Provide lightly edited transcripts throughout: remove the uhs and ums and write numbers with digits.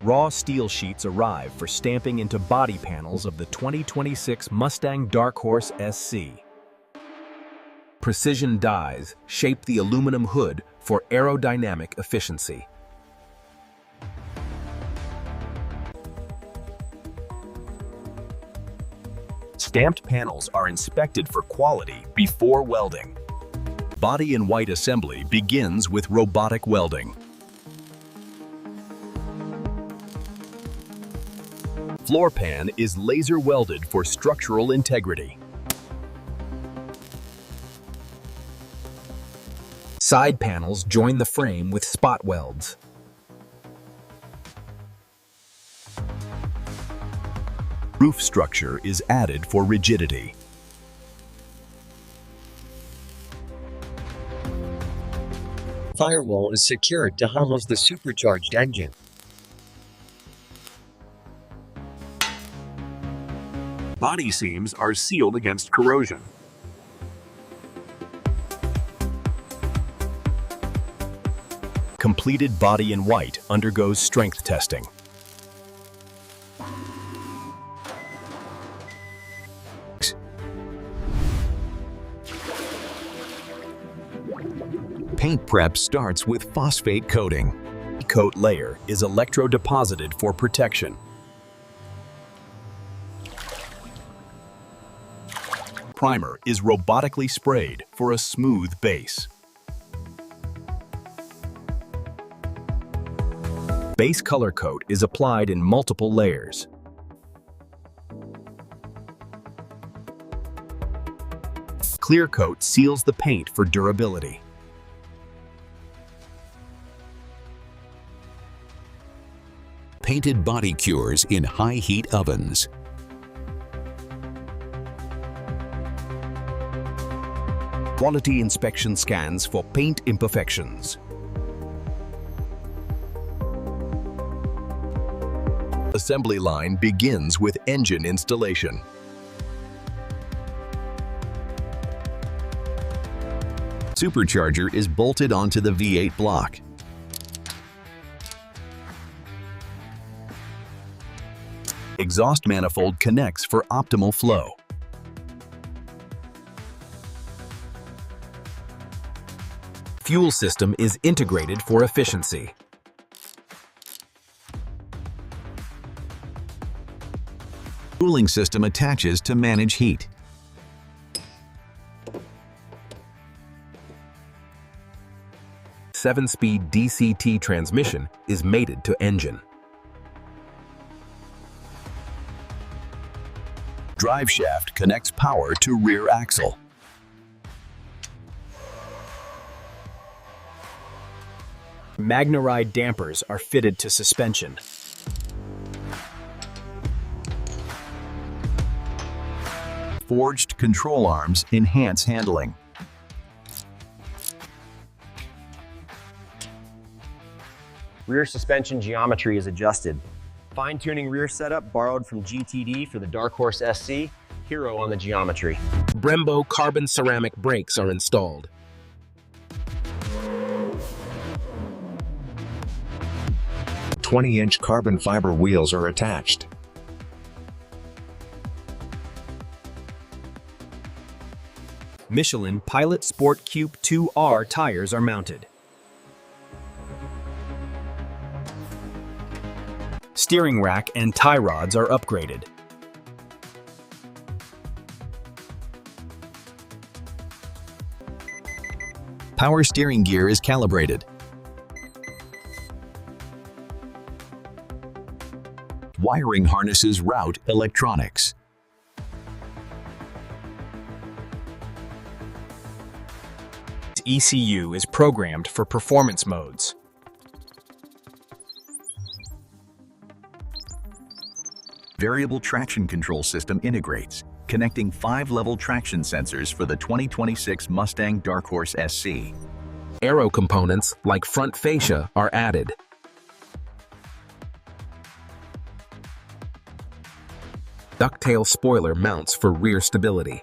Raw steel sheets arrive for stamping into body panels of the 2026 Mustang Dark Horse SC. Precision dies shape the aluminum hood for aerodynamic efficiency. Stamped panels are inspected for quality before welding. Body in white assembly begins with robotic welding. Floor pan is laser welded for structural integrity. Side panels join the frame with spot welds. Roof structure is added for rigidity. Firewall is secured to house the supercharged engine. Body seams are sealed against corrosion. Completed body in white undergoes strength testing. Paint prep starts with phosphate coating. Coat layer is electro-deposited for protection. Primer is robotically sprayed for a smooth base. Base color coat is applied in multiple layers. Clear coat seals the paint for durability. Painted body cures in high heat ovens. Quality inspection scans for paint imperfections. Assembly line begins with engine installation. Supercharger is bolted onto the V8 block. Exhaust manifold connects for optimal flow. Fuel system is integrated for efficiency. Cooling system attaches to manage heat. Seven-speed DCT transmission is mated to engine. Drive shaft connects power to rear axle. MagneRide dampers are fitted to suspension. Forged control arms enhance handling. Rear suspension geometry is adjusted. Fine-tuning rear setup borrowed from GTD for the Dark Horse SC, hero on the geometry. Brembo carbon ceramic brakes are installed. "20-inch carbon fiber wheels are attached. Michelin Pilot Sport Coupe 2R tires are mounted. Steering rack and tie rods are upgraded. Power steering gear is calibrated. Wiring harnesses route electronics. ECU is programmed for performance modes. Variable traction control system integrates, connecting 5-level traction sensors for the 2026 Mustang Dark Horse SC. Aero components like front fascia are added. Ducktail spoiler mounts for rear stability.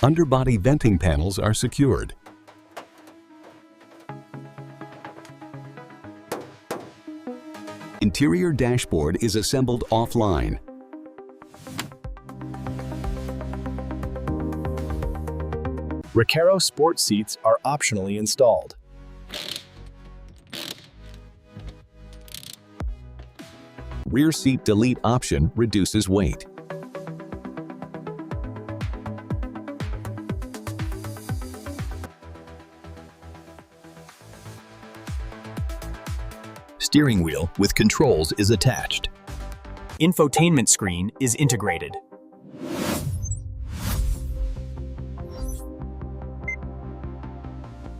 Underbody venting panels are secured. Interior dashboard is assembled offline. Recaro sport seats are optionally installed. Rear seat delete option reduces weight. Steering wheel with controls is attached. Infotainment screen is integrated.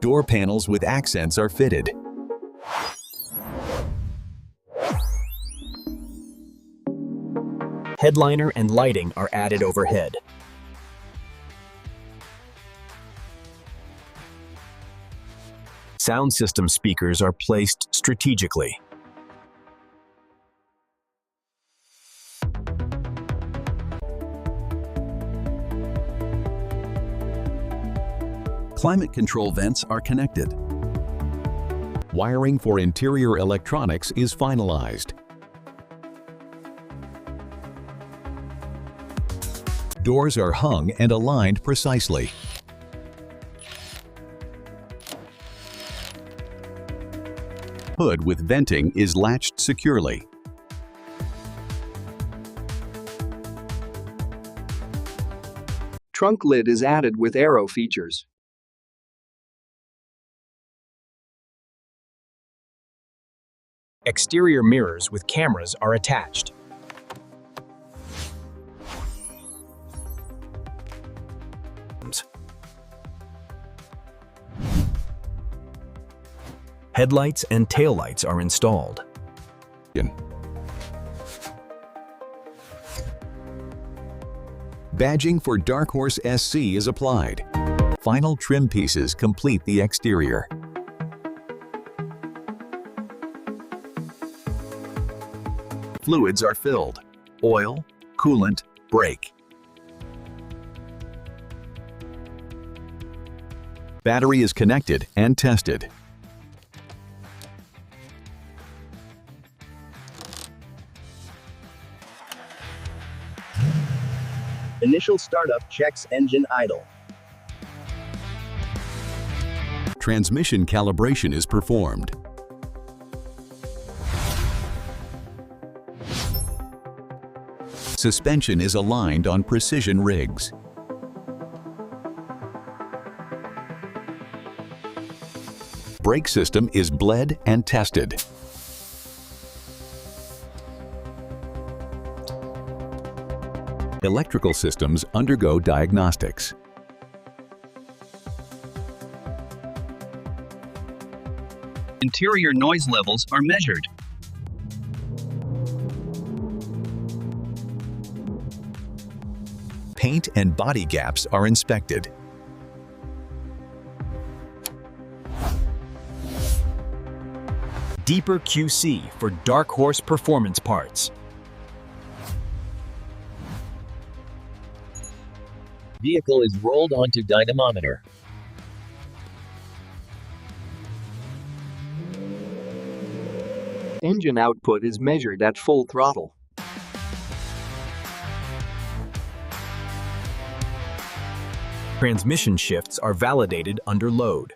Door panels with accents are fitted. Headliner and lighting are added overhead. Sound system speakers are placed strategically. Climate control vents are connected. Wiring for interior electronics is finalized. Doors are hung and aligned precisely. Hood with venting is latched securely. Trunk lid is added with aero features. Exterior mirrors with cameras are attached. Headlights and taillights are installed. Badging for Dark Horse SC is applied. Final trim pieces complete the exterior. Fluids are filled: oil, coolant, brake. Battery is connected and tested. Initial startup checks engine idle. Transmission calibration is performed. Suspension is aligned on precision rigs. Brake system is bled and tested. Electrical systems undergo diagnostics. Interior noise levels are measured. Paint and body gaps are inspected. Deeper QC for Dark Horse performance parts. Vehicle is rolled onto dynamometer. Engine output is measured at full throttle. Transmission shifts are validated under load.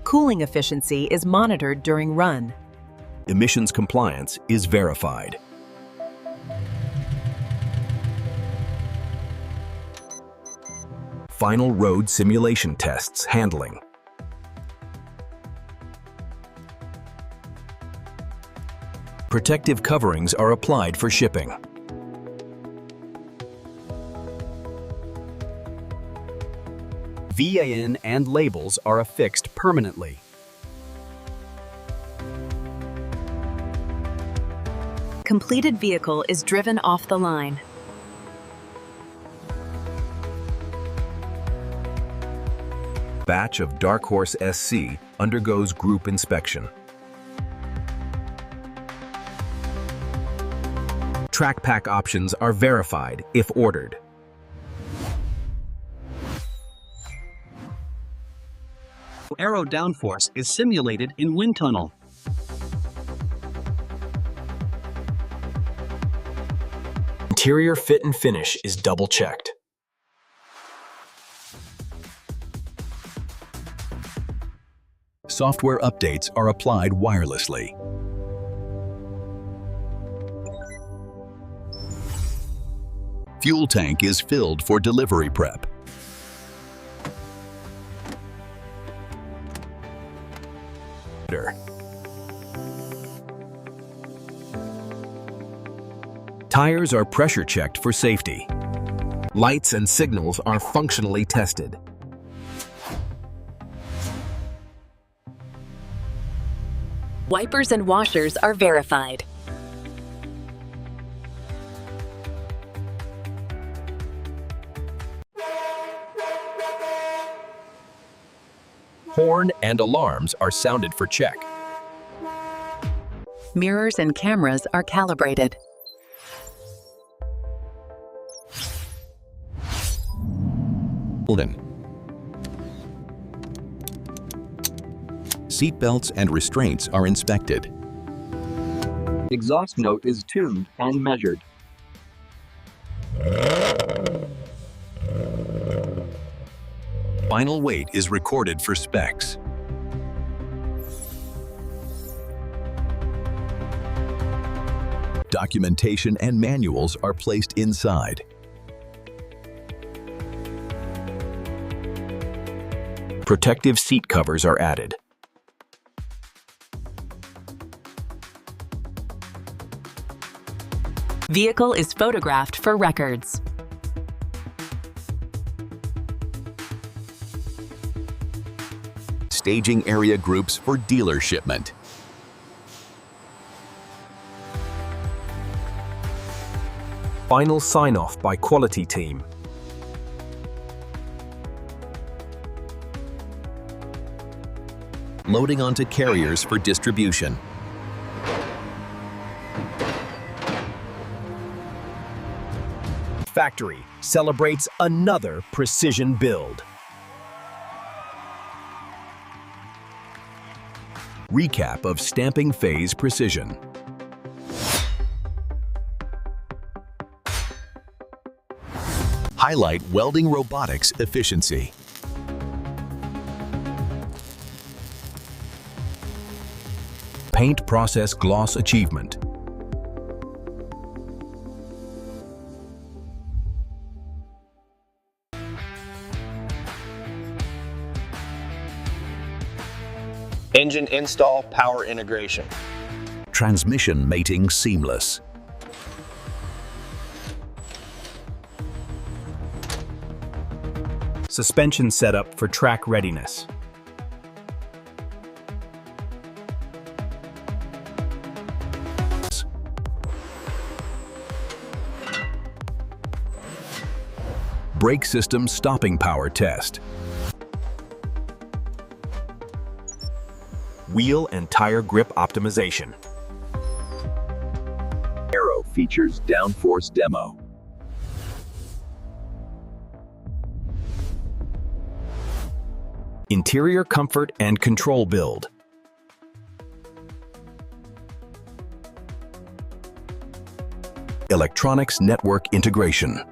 Cooling efficiency is monitored during run. Emissions compliance is verified. Final road simulation tests handling. Protective coverings are applied for shipping. VAN and labels are affixed permanently. Completed vehicle is driven off the line. Batch of Dark Horse SC undergoes group inspection. Track pack options are verified if ordered. Aero downforce is simulated in wind tunnel. Interior fit and finish is double-checked. Software updates are applied wirelessly. Fuel tank is filled for delivery prep. Tires are pressure checked for safety. Lights and signals are functionally tested. Wipers and washers are verified. Horn and alarms are sounded for check. Mirrors and cameras are calibrated. Seat belts and restraints are inspected. Exhaust note is tuned and measured. Final weight is recorded for specs. Documentation and manuals are placed inside. Protective seat covers are added. Vehicle is photographed for records. Staging area groups for dealer shipment. Final sign-off by quality team. Loading onto carriers for distribution. Factory celebrates another precision build. Recap of stamping phase precision. Highlight welding robotics efficiency. Paint process gloss achievement. Engine install power integration. Transmission mating seamless. Suspension setup for track readiness. Brake system stopping power test. Wheel and tire grip optimization. Aero features downforce demo. Interior comfort and control build. Electronics network integration.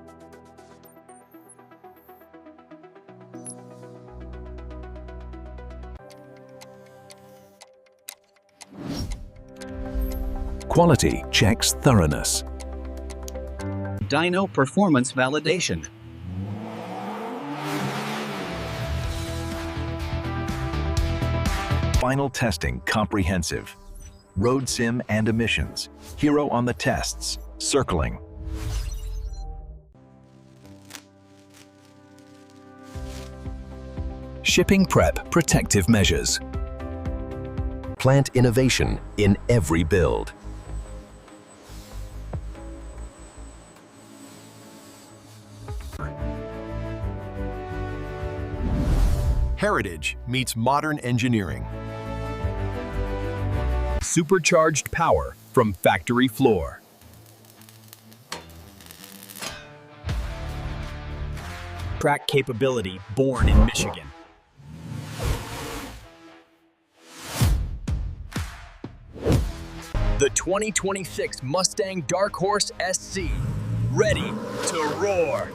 Quality checks thoroughness. Dyno performance validation. Final testing comprehensive. Road sim and emissions. Hero on the tests. Circling. Shipping prep protective measures. Plant innovation in every build. Heritage meets modern engineering. Supercharged power from factory floor. Track capability born in Michigan. The 2026 Mustang Dark Horse SC, ready to roar.